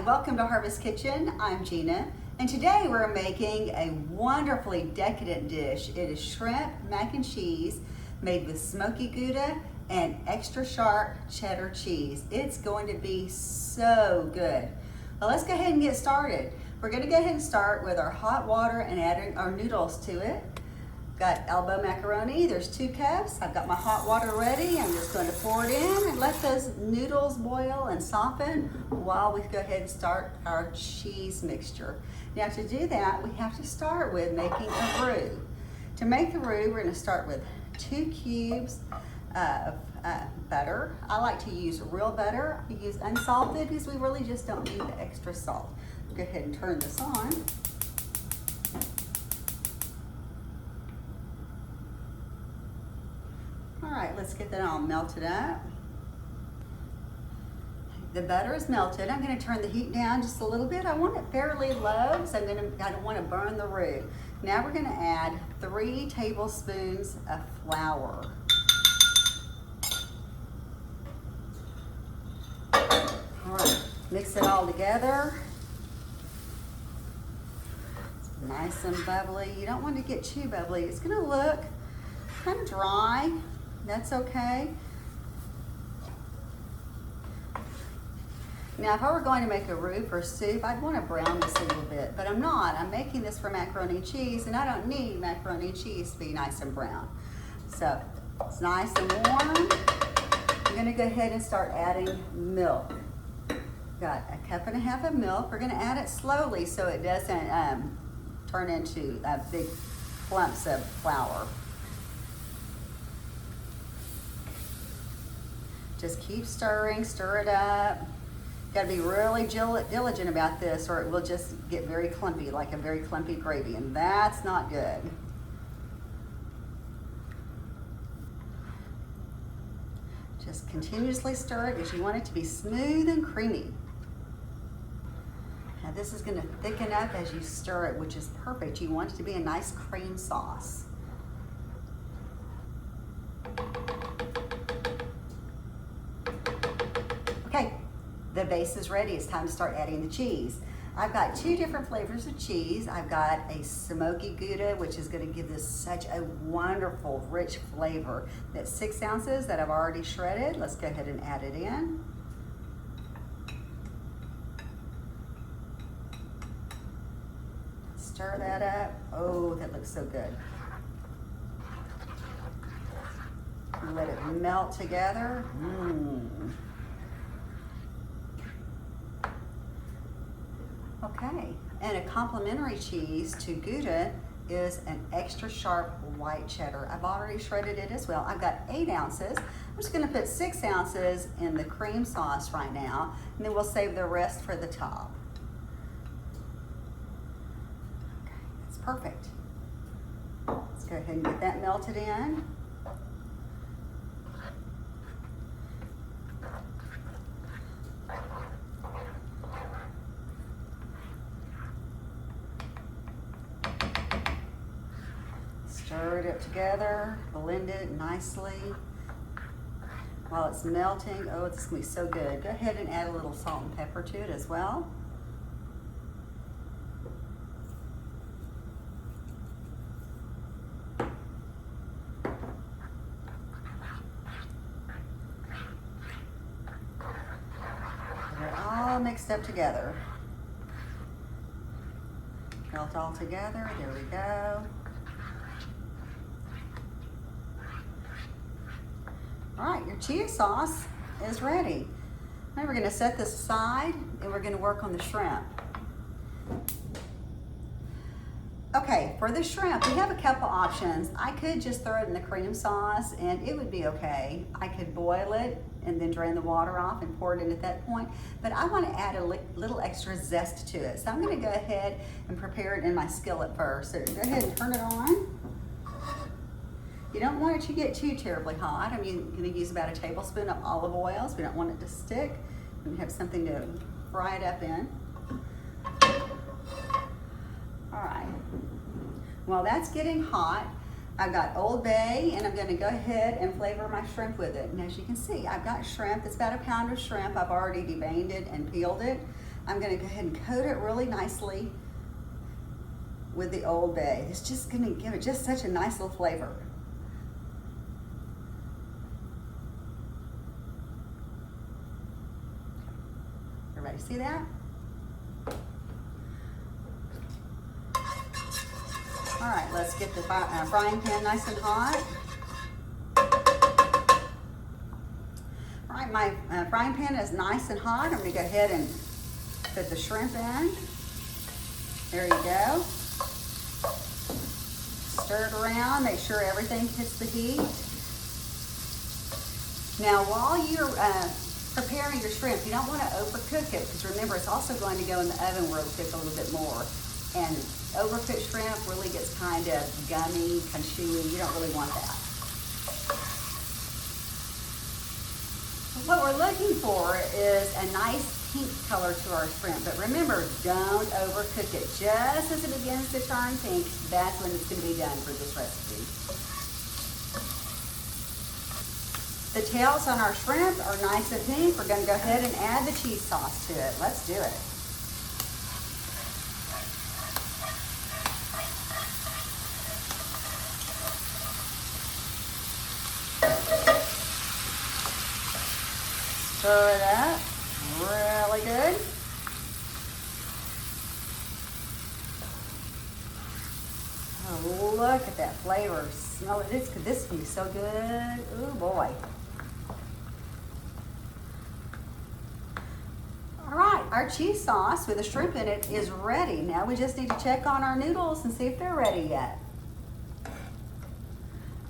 welcome to Harvest Kitchen. I'm Gina, and today we're making a wonderfully decadent dish. It is shrimp mac and cheese made with smoky Gouda and extra sharp cheddar cheese. It's going to be so good. Well, let's go ahead and get started. We're going to go ahead and start with our hot water and adding our noodles to it. Got elbow macaroni, there's 2 cups. I've got my hot water ready. I'm just going to pour it in and let those noodles boil and soften while we go ahead and start our cheese mixture. Now to do that, we have to start with making a roux. To make the roux, we're going to start with 2 cubes of butter. I like to use real butter. I use unsalted because we really just don't need the extra salt. Go ahead and turn this on. All right, let's get that all melted up. The butter is melted. I'm going to turn the heat down just a little bit. I want it fairly low, so I don't want to burn the roux. Now we're going to add 3 tablespoons of flour. All right, mix it all together. It's nice and bubbly. You don't want to get too bubbly. It's going to look kind of dry. That's okay. Now, if I were going to make a roux for soup, I'd want to brown this a little bit, but I'm not. I'm making this for macaroni and cheese, and I don't need macaroni and cheese to be nice and brown. So it's nice and warm. I'm going to go ahead and start adding milk. Got a 1.5 cups of milk. We're going to add it slowly so it doesn't turn into big clumps of flour. Just keep stirring, stir it up. Got to be really diligent about this or it will just get very clumpy, like a very clumpy gravy, and that's not good. Just continuously stir it because you want it to be smooth and creamy. Now this is going to thicken up as you stir it, which is perfect. You want it to be a nice cream sauce. Okay, the base is ready. It's time to start adding the cheese. I've got 2 different flavors of cheese. I've got a smoky Gouda, which is going to give this such a wonderful, rich flavor. That's 6 ounces that I've already shredded. Let's go ahead and add it in. Stir that up. Oh, that looks so good. Let it melt together. Okay, and a complimentary cheese to Gouda is an extra sharp white cheddar. I've already shredded it as well. I've got 8 ounces. I'm just gonna put 6 ounces in the cream sauce right now, and then we'll save the rest for the top. Okay, that's perfect. Let's go ahead and get that melted in. Stir it up together, blend it nicely. While it's melting, oh, it's gonna be so good. Go ahead and add a little salt and pepper to it as well. Get it all mixed up together. Melt all together, there we go. All right, your cheese sauce is ready. Now we're gonna set this aside and we're gonna work on the shrimp. Okay, for the shrimp, we have a couple options. I could just throw it in the cream sauce and it would be okay. I could boil it and then drain the water off and pour it in at that point, but I wanna add a little extra zest to it. So I'm gonna go ahead and prepare it in my skillet first. So go ahead and turn it on. You don't want it to get too terribly hot. I'm going to use about a tablespoon of olive oil, so we don't want it to stick. We have something to fry it up in. All right. While that's getting hot, I've got Old Bay, and I'm going to go ahead and flavor my shrimp with it. And as you can see, I've got shrimp. It's about a pound of shrimp. I've already deveined it and peeled it. I'm gonna go ahead and coat it really nicely with the Old Bay. It's just gonna give it just such a nice little flavor. Everybody see that? All right, let's get the frying pan nice and hot. All right, my frying pan is nice and hot. I'm gonna go ahead and put the shrimp in. There you go. Stir it around, make sure everything hits the heat. Now, while you're preparing your shrimp, you don't want to overcook it, because remember, it's also going to go in the oven where it'll cook a little bit more. And overcooked shrimp really gets kind of gummy, kind of chewy. You don't really want that. What we're looking for is a nice pink color to our shrimp, but remember, don't overcook it. Just as it begins to turn pink, that's when it's going to be done for this recipe. The tails on our shrimp are nice and pink. We're going to go ahead and add the cheese sauce to it. Let's do it. Stir it up really good. Oh, look at that flavor. Smell it. This can be so good. Oh boy. All right, our cheese sauce with the shrimp in it is ready. Now we just need to check on our noodles and see if they're ready yet.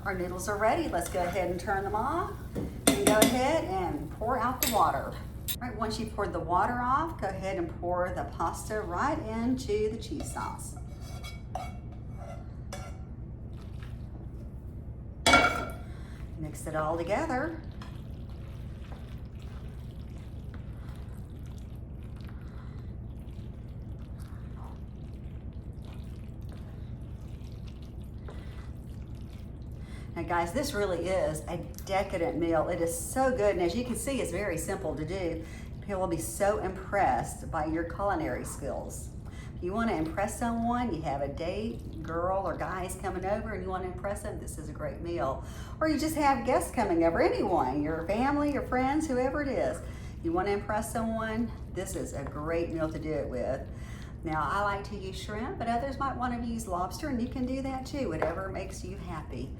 Our noodles are ready. Let's go ahead and turn them off. And go ahead and pour out the water. All right, once you've poured the water off, go ahead and pour the pasta right into the cheese sauce. Mix it all together. Now guys, this really is a decadent meal. It is so good, and as you can see, it's very simple to do. People will be so impressed by your culinary skills. If you want to impress someone, you have a date, girl or guys coming over, and you want to impress them, this is a great meal. Or you just have guests coming over, anyone, your family, your friends, whoever it is. You want to impress someone, this is a great meal to do it with. Now, I like to use shrimp, but others might want to use lobster, and you can do that too, whatever makes you happy.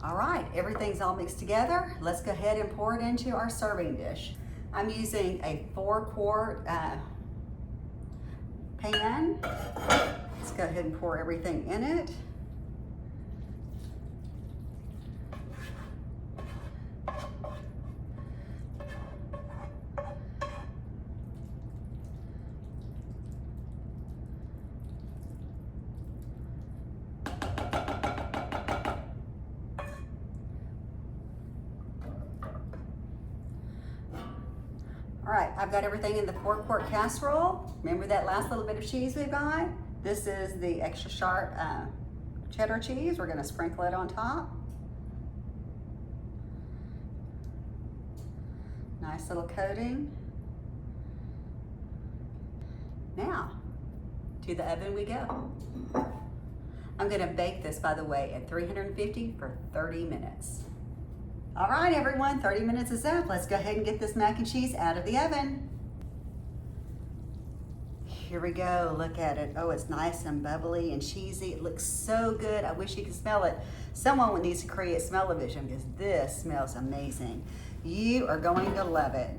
All right, everything's all mixed together. Let's go ahead and pour it into our serving dish. I'm using a 4-quart pan. Let's go ahead and pour everything in it. All right, I've got everything in the 4-quart casserole. Remember that last little bit of cheese we've got? This is the extra sharp cheddar cheese. We're gonna sprinkle it on top. Nice little coating. Now, to the oven we go. I'm gonna bake this, by the way, at 350 for 30 minutes. All right, everyone, 30 minutes is up. Let's go ahead and get this mac and cheese out of the oven. Here we go, look at it. Oh, it's nice and bubbly and cheesy. It looks so good. I wish you could smell it. Someone needs to create smell-o-vision, because this smells amazing. You are going to love it.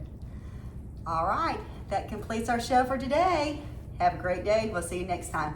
All right, that completes our show for today. Have a great day. We'll see you next time.